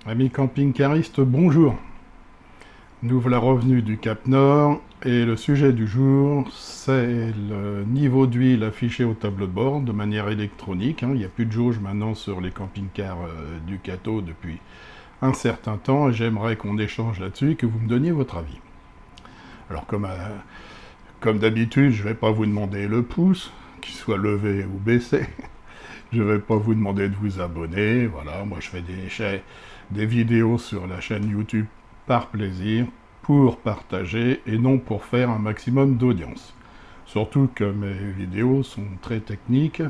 Amis camping-caristes, bonjour. Nous voilà revenus du Cap Nord et le sujet du jour, c'est le niveau d'huile affiché au tableau de bord de manière électronique. Il n'y a plus de jauge maintenant sur les camping-cars du Cato depuis un certain temps et j'aimerais qu'on échange là-dessus et que vous me donniez votre avis. Alors comme d'habitude, je ne vais pas vous demander le pouce, qu'il soit levé ou baissé. Je ne vais pas vous demander de vous abonner. Voilà, moi je fais des vidéos sur la chaîne YouTube par plaisir, pour partager et non pour faire un maximum d'audience. Surtout que mes vidéos sont très techniques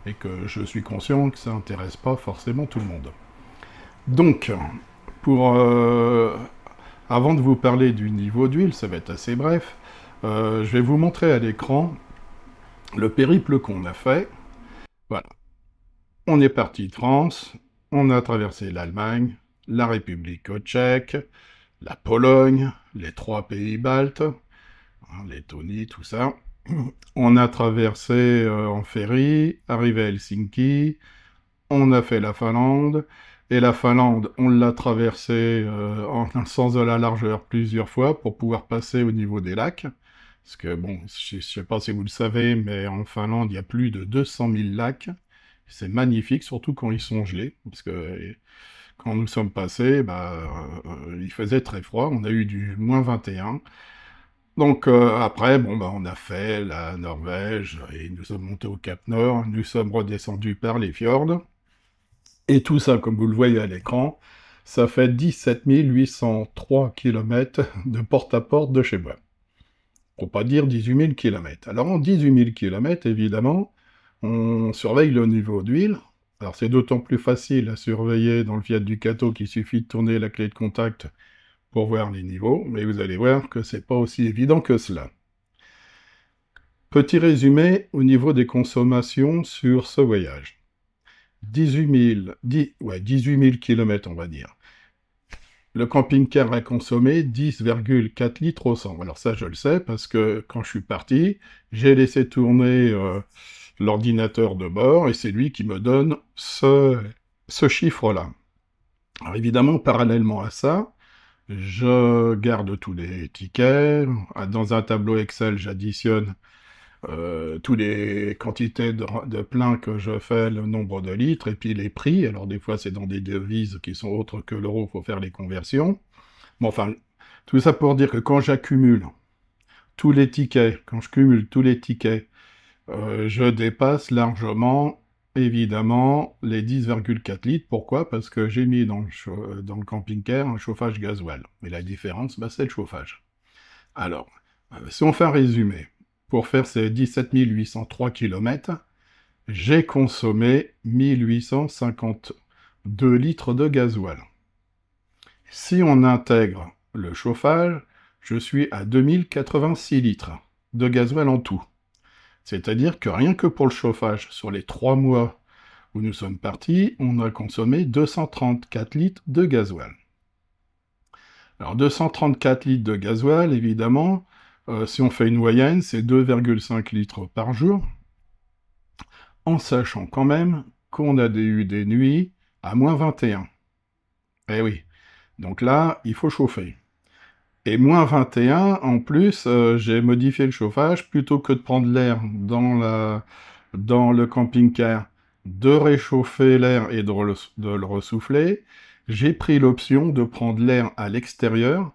et que je suis conscient que ça n'intéresse pas forcément tout le monde. Donc, pour, avant de vous parler du niveau d'huile, ça va être assez bref, je vais vous montrer à l'écran le périple qu'on a fait. Voilà. On est parti de France, on a traversé l'Allemagne, la République tchèque, la Pologne, les 3 pays baltes, Lettonie, tout ça. On a traversé en ferry, arrivé à Helsinki, on a fait la Finlande, et la Finlande, on l'a traversée en un sens de la largeur plusieurs fois pour pouvoir passer au niveau des lacs. Parce que, bon, je ne sais pas si vous le savez, mais en Finlande, il y a plus de 200 000 lacs. C'est magnifique, surtout quand ils sont gelés, parce que quand nous sommes passés, il faisait très froid, on a eu du moins 21. Donc après, on a fait la Norvège, et nous sommes montés au Cap Nord, nous sommes redescendus par les fjords, et tout ça, comme vous le voyez à l'écran, ça fait 17 803 km de porte à porte de chez moi. Pour pas dire 18 000 km. Alors en 18 000 km, évidemment, on surveille le niveau d'huile. Alors c'est d'autant plus facile à surveiller dans le Fiat Ducato qu'il suffit de tourner la clé de contact pour voir les niveaux, mais vous allez voir que c'est pas aussi évident que cela. Petit résumé au niveau des consommations sur ce voyage. 18 000 km on va dire. Le camping-car a consommé 10,4 litres au 100. Alors ça, je le sais, parce que quand je suis parti, j'ai laissé tourner l'ordinateur de bord, et c'est lui qui me donne ce chiffre-là. Alors évidemment, parallèlement à ça, je garde tous les tickets. Dans un tableau Excel, j'additionne toutes les quantités de plein que je fais, le nombre de litres, et puis les prix. Alors des fois, c'est dans des devises qui sont autres que l'euro, il faut faire les conversions. Bon, enfin, tout ça pour dire que quand j'accumule tous les tickets, quand je cumule tous les tickets, je dépasse largement, évidemment, les 10,4 litres. Pourquoi? Parce que j'ai mis dans le camping-car un chauffage gasoil. Et la différence, c'est le chauffage. Alors, si on fait un résumé, pour faire ces 17 803 km, j'ai consommé 1852 litres de gasoil. Si on intègre le chauffage, je suis à 2086 litres de gasoil en tout. C'est-à-dire que rien que pour le chauffage, sur les 3 mois où nous sommes partis, on a consommé 234 litres de gasoil. Alors 234 litres de gasoil, évidemment, si on fait une moyenne, c'est 2,5 litres par jour, en sachant quand même qu'on a eu des nuits à moins 21. Eh oui, donc là, il faut chauffer. Et moins 21, en plus, j'ai modifié le chauffage, plutôt que de prendre l'air dans le camping-car, de réchauffer l'air et de le ressouffler, j'ai pris l'option de prendre l'air à l'extérieur,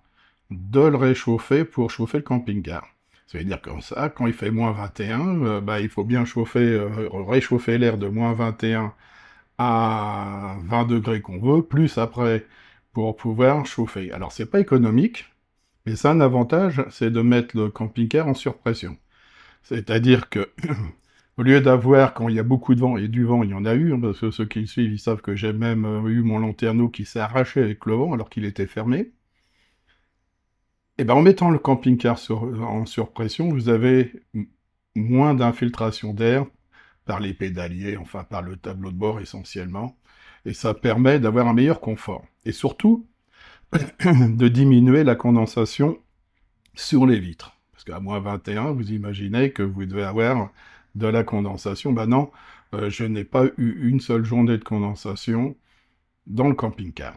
de le réchauffer pour chauffer le camping-car. Ça veut dire comme ça, quand il fait moins 21, il faut bien réchauffer l'air de moins 21 à 20 degrés qu'on veut, plus après, pour pouvoir chauffer. Alors c'est pas économique, mais ça a un avantage, c'est de mettre le camping-car en surpression. C'est-à-dire que, au lieu d'avoir, quand il y a beaucoup de vent, et du vent, il y en a eu, parce que ceux qui me suivent, ils savent que j'ai même eu mon lanterneau qui s'est arraché avec le vent, alors qu'il était fermé. Et en mettant le camping-car en surpression, vous avez moins d'infiltration d'air par les pédaliers, enfin par le tableau de bord essentiellement, et ça permet d'avoir un meilleur confort. Et surtout, de diminuer la condensation sur les vitres. Parce qu'à moins 21, vous imaginez que vous devez avoir de la condensation. Ben non, je n'ai pas eu une seule journée de condensation dans le camping-car.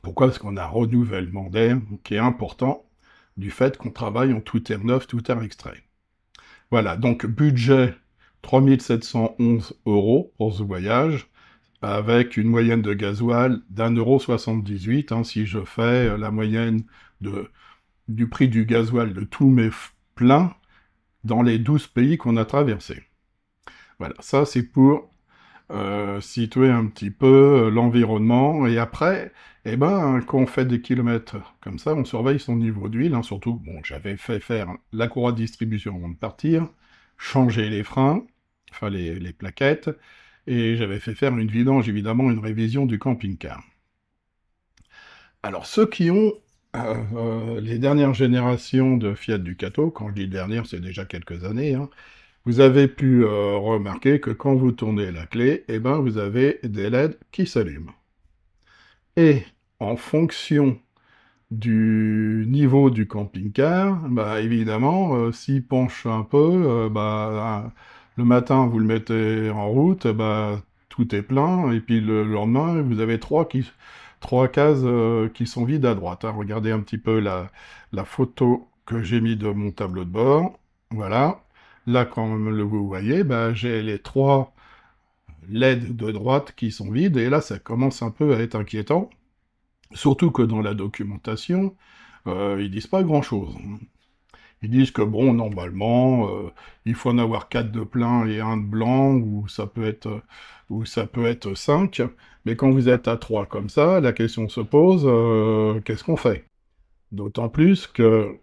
Pourquoi? Parce qu'on a un renouvellement d'air qui est important du fait qu'on travaille en tout air neuf, tout air extrait. Voilà, donc budget 3 711 € pour ce voyage, avec une moyenne de gasoil d'1,78 € hein, si je fais la moyenne du prix du gasoil de tous mes pleins dans les 12 pays qu'on a traversés. Voilà, ça c'est pour situer un petit peu l'environnement, et après, eh ben, quand on fait des kilomètres comme ça, on surveille son niveau d'huile, hein, surtout, bon, j'avais fait faire la courroie de distribution avant de partir, changer les freins, enfin les plaquettes, et j'avais fait faire une vidange, évidemment, une révision du camping-car. Alors, ceux qui ont les dernières générations de Fiat Ducato, quand je dis dernière, c'est déjà quelques années, hein, vous avez pu remarquer que quand vous tournez la clé, eh ben, vous avez des LED qui s'allument. Et en fonction du niveau du camping-car, bah, évidemment, s'il penche un peu, le matin, vous le mettez en route, bah, tout est plein, et puis le lendemain, vous avez trois cases qui sont vides à droite, hein. Regardez un petit peu la photo que j'ai mis de mon tableau de bord. Voilà. Là, comme vous voyez, bah, j'ai les 3 LED de droite qui sont vides, et là, ça commence un peu à être inquiétant. Surtout que dans la documentation, ils disent pas grand-chose. Ils disent que, bon, normalement, il faut en avoir 4 de plein et 1 de blanc, ou ça peut être 5, mais quand vous êtes à 3 comme ça, la question se pose, qu'est-ce qu'on fait? D'autant plus que,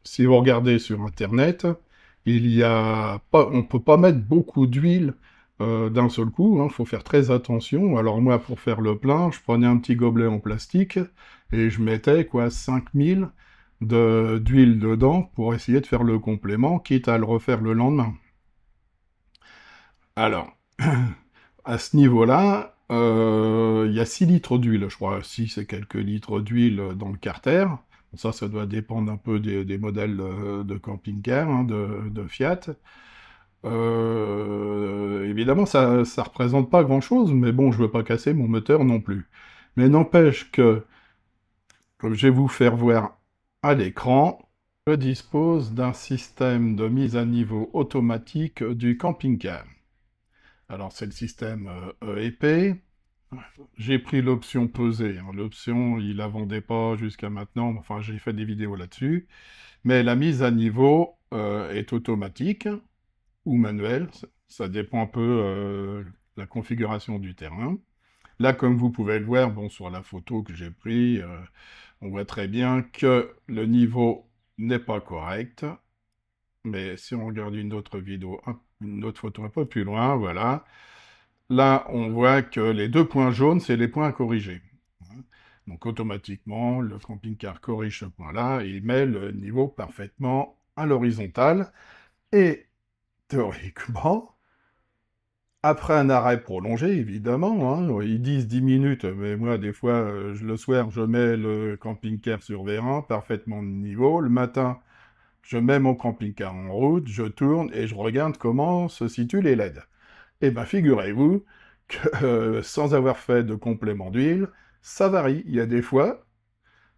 si vous regardez sur Internet, on peut pas mettre beaucoup d'huile d'un seul coup, hein, faut faire très attention. Alors moi, pour faire le plein, je prenais un petit gobelet en plastique, et je mettais, 5000 d'huile dedans pour essayer de faire le complément, quitte à le refaire le lendemain. Alors, à ce niveau-là, il y a 6 litres d'huile, je crois, 6 et quelques litres d'huile dans le carter. Ça doit dépendre un peu des modèles de camping-car, hein, de Fiat. Évidemment, ça ne représente pas grand-chose, mais bon, je veux pas casser mon moteur non plus. Mais n'empêche que, comme je vais vous faire voir à l'écran, je dispose d'un système de mise à niveau automatique du camping-car. Alors, c'est le système EEP. J'ai pris l'option pesée, hein. L'option, il la vendait pas jusqu'à maintenant, enfin, j'ai fait des vidéos là-dessus. Mais la mise à niveau est automatique ou manuelle, ça dépend un peu de la configuration du terrain. Là, comme vous pouvez le voir, bon, sur la photo que j'ai prise, on voit très bien que le niveau n'est pas correct. Mais si on regarde une autre vidéo, une autre photo un peu plus loin, voilà. Là, on voit que les 2 points jaunes, c'est les points à corriger. Donc automatiquement, le camping-car corrige ce point-là, et il met le niveau parfaitement à l'horizontale. Et théoriquement, après un arrêt prolongé, évidemment, hein, ils disent 10 minutes, mais moi, des fois, le soir, je mets le camping-car sur vérin, parfaitement de niveau. Le matin, je mets mon camping-car en route, je tourne, et je regarde comment se situent les LED. Eh bien, figurez-vous que sans avoir fait de complément d'huile, ça varie. Il y a des fois,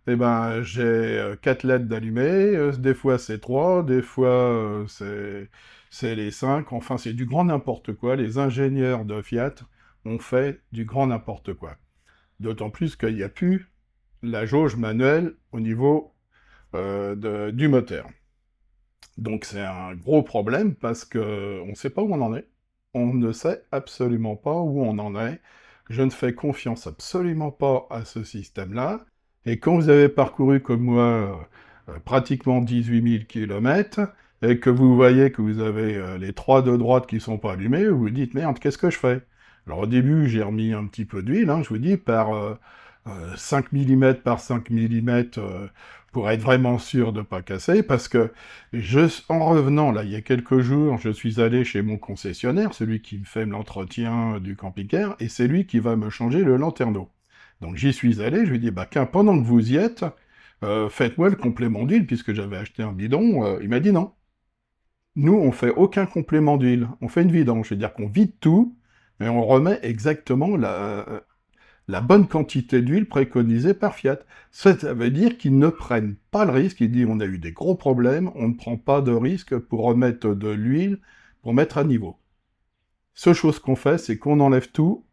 eh ben, j'ai 4 LED d'allumés, des fois c'est 3, des fois c'est les 5, enfin c'est du grand n'importe quoi. Les ingénieurs de Fiat ont fait du grand n'importe quoi. D'autant plus qu'il n'y a plus la jauge manuelle au niveau du moteur. Donc c'est un gros problème parce qu'on ne sait pas où on en est. On ne sait absolument pas où on en est. Je ne fais confiance absolument pas à ce système-là. Et quand vous avez parcouru comme moi pratiquement 18 000 km, et que vous voyez que vous avez les 3 de droite qui ne sont pas allumés, vous vous dites « Merde, qu'est-ce que je fais ?» Alors au début, j'ai remis un petit peu d'huile, hein, je vous dis, par 5 mm par 5 mm, pour être vraiment sûr de ne pas casser, parce que en revenant, là, il y a quelques jours, je suis allé chez mon concessionnaire, celui qui me fait l'entretien du camping-car, et c'est lui qui va me changer le lanterneau. Donc j'y suis allé, je lui ai dit, bah, pendant que vous y êtes, faites-moi le complément d'huile, puisque j'avais acheté un bidon. Il m'a dit non. Nous, on fait aucun complément d'huile, on fait une vidange, c'est-à-dire qu'on vide tout, et on remet exactement la bonne quantité d'huile préconisée par Fiat. Ça veut dire qu'ils ne prennent pas le risque, ils disent on a eu des gros problèmes, on ne prend pas de risque pour remettre de l'huile, pour mettre à niveau. Seule chose qu'on fait, c'est qu'on enlève tout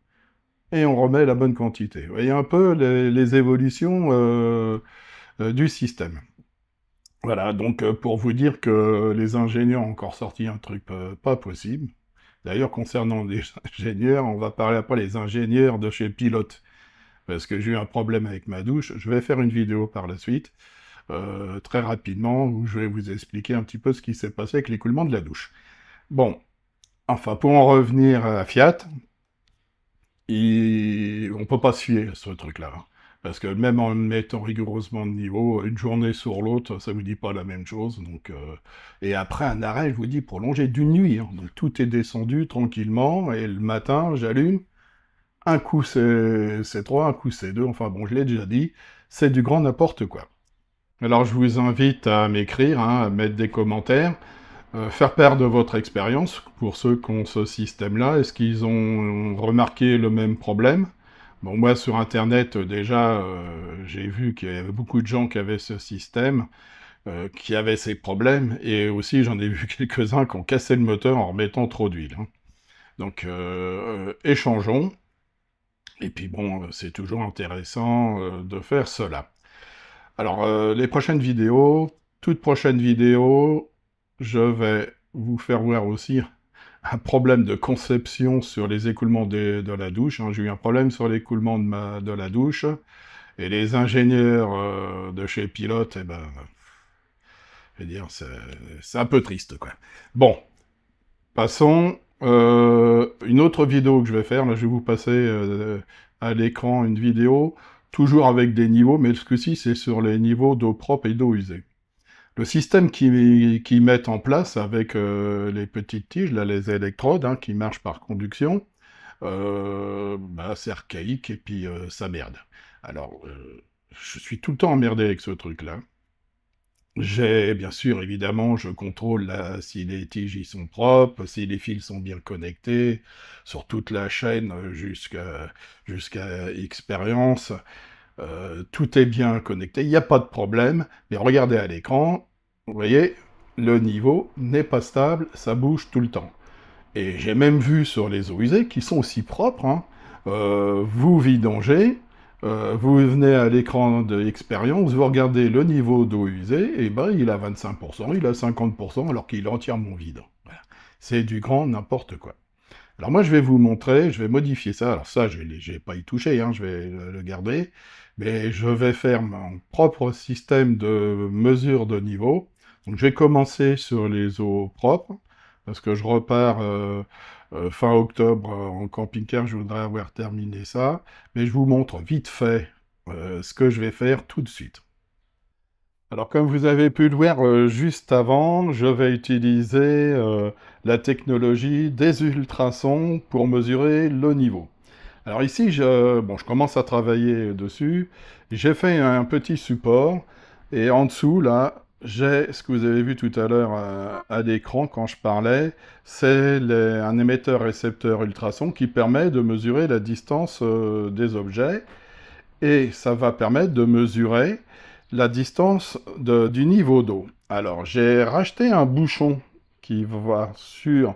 et on remet la bonne quantité. Vous voyez un peu les évolutions du système. Voilà, donc pour vous dire que les ingénieurs ont encore sorti un truc pas possible. D'ailleurs, concernant les ingénieurs, on va parler après des ingénieurs de chez Pilote, parce que j'ai eu un problème avec ma douche. Je vais faire une vidéo par la suite, très rapidement, où je vais vous expliquer un petit peu ce qui s'est passé avec l'écoulement de la douche. Bon, enfin, pour en revenir à Fiat, on ne peut pas se fier à ce truc-là. Hein. Parce que même en mettant rigoureusement de niveau, une journée sur l'autre, ça vous dit pas la même chose. Donc, et après un arrêt, je vous dis, prolongé d'une nuit. Hein. Donc tout est descendu tranquillement, et le matin, j'allume. Un coup c'est 3, un coup c'est 2, enfin bon, je l'ai déjà dit, c'est du grand n'importe quoi. Alors je vous invite à m'écrire, hein, à mettre des commentaires, faire part de votre expérience pour ceux qui ont ce système-là. Est-ce qu'ils ont remarqué le même problème? Bon, moi, sur Internet, déjà, j'ai vu qu'il y avait beaucoup de gens qui avaient ce système, qui avaient ces problèmes, et aussi, j'en ai vu quelques-uns qui ont cassé le moteur en remettant trop d'huile. Hein. Donc, échangeons, et puis bon, c'est toujours intéressant de faire cela. Alors, les prochaines vidéos, toutes prochaines vidéos, je vais vous faire voir aussi un problème de conception sur les écoulements de la douche. Hein. J'ai eu un problème sur l'écoulement de la douche, et les ingénieurs de chez Pilote, eh ben, je veux dire, c'est un peu triste, quoi. Bon, passons. Une autre vidéo que je vais faire, là, je vais vous passer à l'écran une vidéo, toujours avec des niveaux, mais ce coup-ci, c'est sur les niveaux d'eau propre et d'eau usée. Le système qu'ils mettent en place avec les petites tiges, là, les électrodes, hein, qui marchent par conduction, bah, c'est archaïque et puis ça merde. Alors, je suis tout le temps emmerdé avec ce truc-là. Bien sûr, évidemment, je contrôle si les tiges y sont propres, si les fils sont bien connectés, sur toute la chaîne jusqu'à expérience. Tout est bien connecté, il n'y a pas de problème, mais regardez à l'écran, vous voyez, le niveau n'est pas stable, ça bouge tout le temps. Et j'ai même vu sur les eaux usées, qui sont aussi propres, hein, vous vidangez, vous venez à l'écran d'expérience, vous regardez le niveau d'eau usée, et ben il a 25%, il a 50%, alors qu'il est entièrement vide. Voilà. C'est du grand n'importe quoi. Alors moi, je vais vous montrer, je vais modifier ça. Alors ça, je vais pas y toucher, hein, je vais le garder. Mais je vais faire mon propre système de mesure de niveau. Donc je vais commencer sur les eaux propres, parce que je repars fin octobre en camping-car, je voudrais avoir terminé ça. Mais je vous montre vite fait ce que je vais faire tout de suite. Alors, comme vous avez pu le voir juste avant, je vais utiliser la technologie des ultrasons pour mesurer le niveau. Alors ici, je commence à travailler dessus. J'ai fait un petit support, et en dessous, là, j'ai ce que vous avez vu tout à l'heure à l'écran quand je parlais, c'est un émetteur-récepteur ultrason qui permet de mesurer la distance des objets, et ça va permettre de mesurer la distance du niveau d'eau. Alors, j'ai racheté un bouchon qui va sur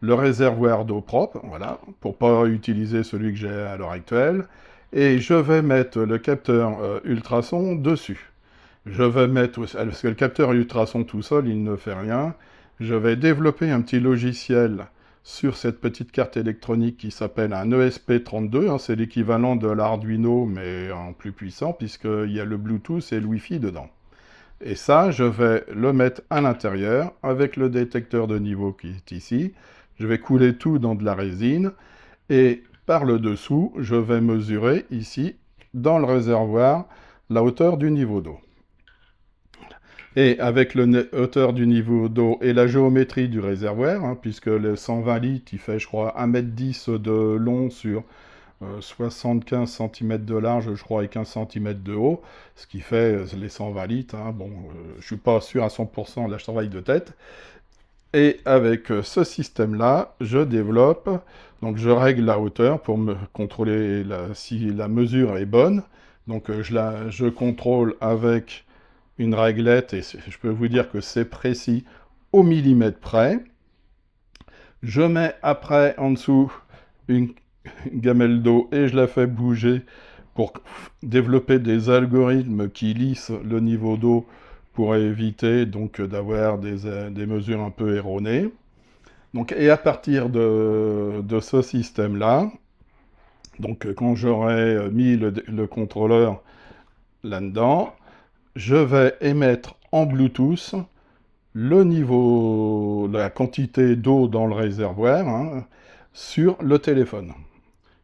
le réservoir d'eau propre, voilà, pour pas utiliser celui que j'ai à l'heure actuelle, et je vais mettre le capteur ultrason dessus. Je vais mettre, parce que le capteur ultrason tout seul, il ne fait rien, je vais développer un petit logiciel sur cette petite carte électronique qui s'appelle un ESP32, hein, c'est l'équivalent de l'Arduino, mais en plus puissant, puisqu'il y a le Bluetooth et le Wi-Fi dedans. Et ça, je vais le mettre à l'intérieur, avec le détecteur de niveau qui est ici. Je vais couler tout dans de la résine, et par le dessous, je vais mesurer ici, dans le réservoir, la hauteur du niveau d'eau. Et avec la hauteur du niveau d'eau et la géométrie du réservoir, hein, puisque le 120 litres, il fait, je crois, 1,10 m de long sur 75 cm de large, je crois, et 15 cm de haut, ce qui fait les 120 litres. Hein, bon, je suis pas sûr à 100%, là je travaille de tête. Et avec ce système-là, je développe, donc je règle la hauteur pour me contrôler si la mesure est bonne. Donc je contrôle avec une réglette, et je peux vous dire que c'est précis au millimètre près. Je mets après en dessous une gamelle d'eau et je la fais bouger pour développer des algorithmes qui lissent le niveau d'eau pour éviter donc d'avoir des mesures un peu erronées. Donc, et à partir de ce système-là, donc quand j'aurai mis le contrôleur là-dedans, je vais émettre en Bluetooth le niveau, la quantité d'eau dans le réservoir, hein, sur le téléphone.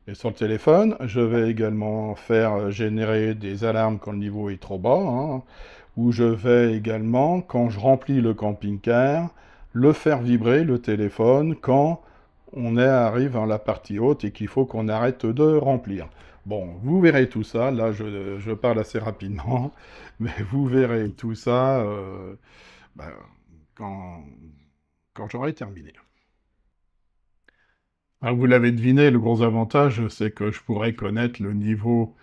Et sur le téléphone, je vais également faire générer des alarmes quand le niveau est trop bas, hein, ou je vais également, quand je remplis le camping-car, le faire vibrer, le téléphone, quand arrive à la partie haute et qu'il faut qu'on arrête de remplir. Bon, vous verrez tout ça, là je parle assez rapidement, mais vous verrez tout ça ben, quand, quand j'aurai terminé. Alors, vous l'avez deviné, le gros avantage, c'est que je pourrais connaître le niveau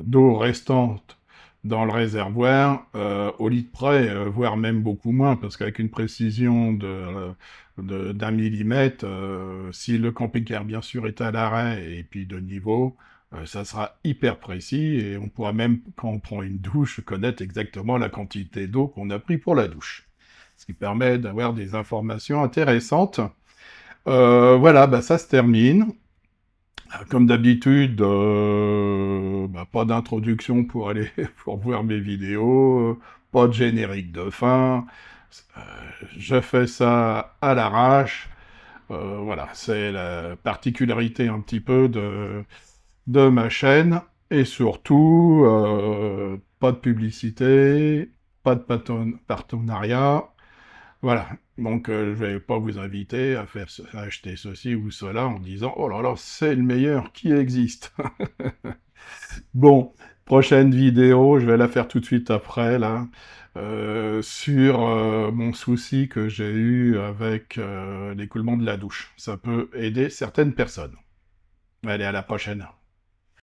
d'eau restante dans le réservoir au litre près, voire même beaucoup moins, parce qu'avec une précision d'un millimètre, si le camping-car, bien sûr, est à l'arrêt et puis de niveau, ça sera hyper précis, et on pourra même, quand on prend une douche, connaître exactement la quantité d'eau qu'on a pris pour la douche. Ce qui permet d'avoir des informations intéressantes. Voilà, bah, ça se termine. Comme d'habitude, bah, pas d'introduction pour aller pour voir mes vidéos, pas de générique de fin. Euh, je fais ça à l'arrache. Voilà, c'est la particularité un petit peu de ma chaîne. Et surtout, pas de publicité, pas de partenariat. Voilà, donc je vais pas vous inviter à acheter ceci ou cela en disant «Oh là là, c'est le meilleur qui existe». Bon, prochaine vidéo, je vais la faire tout de suite après, là, sur mon souci que j'ai eu avec l'écoulement de la douche. Ça peut aider certaines personnes. Allez, à la prochaine.